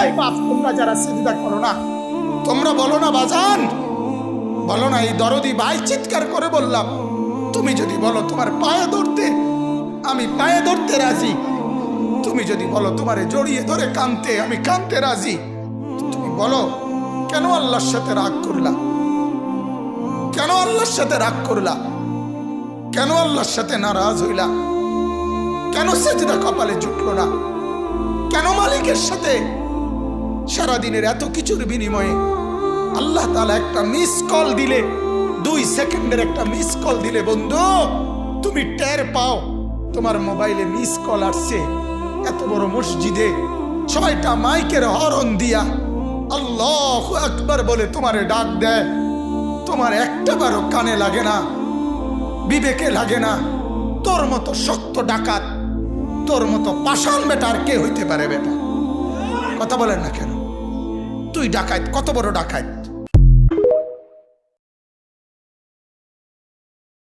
এই বাপ, তোমরা যারা সিজদা করো না, তোমরা বলো না বাজান, বলো না এই দরদি ভাই চিৎকার করে বললাম, তুমি যদি বলো তোমার পায়ে ধরতে, আমি পায়ে ধরতে রাজি। তুমি যদি বলো তোমারে জড়িয়ে ধরে কাঁদতে, আমি কাঁদতে রাজি। তুমি বলো কেন আল্লাহর সাথে রাগ করলা? কেন আল্লাহর সাথে রাগ করলা? কেন আল্লাহর সাথে নারাজ হইলা? কেন সেজদা কপালে জুটলো না? কেন মালিকের সাথে সারাদিনের এত কিছুর বিনিময়ে আল্লাহ তাআলা একটা মিস কল দিলে, 2 সেকেন্ডের একটা মিস কল দিলে বন্ধু তুমি টের পাও তোমার মোবাইলে মিস কল আসছে, এত বড় মসজিদে 6টা মাইকের হরন দিয়া আল্লাহু আকবার বলে তোমারে ডাক দেয়, তোমার একটাবারও কানে লাগে না, বিবেকে লাগে না। তোর মতো শক্ত ডাকাত, তোর মতো পাষাণ বেটা আর কে হইতে পারে? বেটা কথা বলেন না কেন? তুই ডাকাত, কত বড় ডাকাত!